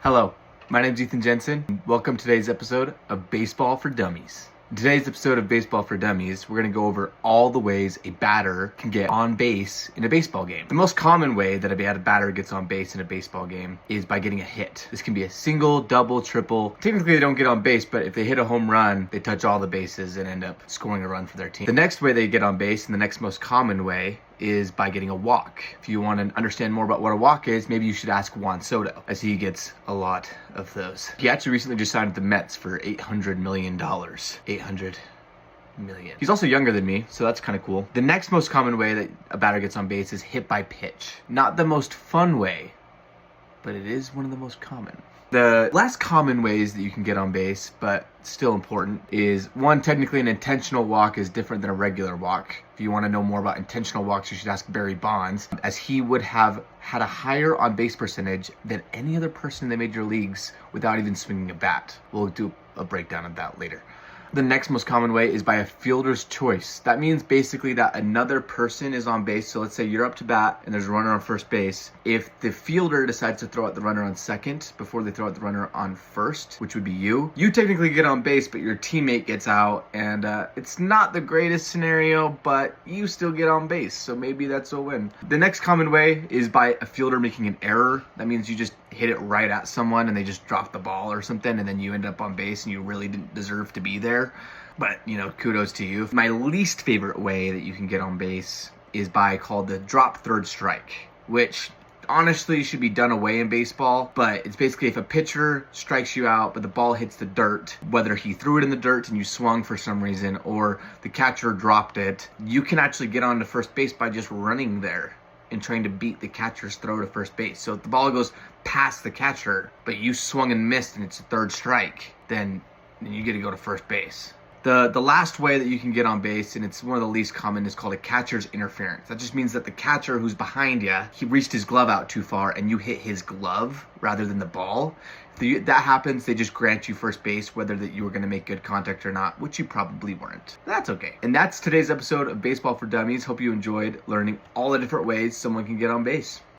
Hello, my name is Ethan Jensen. Welcome to today's episode of Baseball for Dummies. In today's episode of Baseball for Dummies, we're going to go over all the ways a batter can get on base in a baseball game. The most common way that a batter gets on base in a baseball game is by getting a hit. This can be a single, double, triple. Technically, they don't get on base, but if they hit a home run, they touch all the bases and end up scoring a run for their team. The next way they get on base, and the next most common way, is by getting a walk. If you want to understand more about what a walk is, maybe you should ask Juan Soto, as he gets a lot of those. He actually recently just signed with the Mets for $800 million. $800 million. He's also younger than me, so that's kind of cool. The next most common way that a batter gets on base is hit by pitch. Not the most fun way, but it is one of the most common. The less common ways that you can get on base, but still important, is one, technically an intentional walk is different than a regular walk. If you want to know more about intentional walks, you should ask Barry Bonds, as he would have had a higher on-base percentage than any other person in the major leagues without even swinging a bat. We'll do a breakdown of that later. The next most common way is by a fielder's choice. That means basically that another person is on base. So let's say you're up to bat and there's a runner on first base. If the fielder decides to throw out the runner on second before they throw out the runner on first, which would be you technically get on base, but your teammate gets out, and it's not the greatest scenario, but you still get on base. So maybe that's a win. The next common way is by a fielder making an error. That means you just hit it right at someone and they just drop the ball or something, and then you end up on base and you really didn't deserve to be there. But, kudos to you. My least favorite way that you can get on base is by called the drop third strike, which honestly should be done away in baseball. But it's basically if a pitcher strikes you out, but the ball hits the dirt, whether he threw it in the dirt and you swung for some reason, or the catcher dropped it, you can actually get on to first base by just running there and trying to beat the catcher's throw to first base. So if the ball goes past the catcher, but you swung and missed and it's a third strike, then you get to go to first base. The last way that you can get on base, and it's one of the least common, is called a catcher's interference. That just means that the catcher who's behind you, he reached his glove out too far and you hit his glove rather than the ball. If that happens, they just grant you first base, whether that you were going to make good contact or not, which you probably weren't. That's okay. And that's today's episode of Baseball for Dummies. Hope you enjoyed learning all the different ways someone can get on base.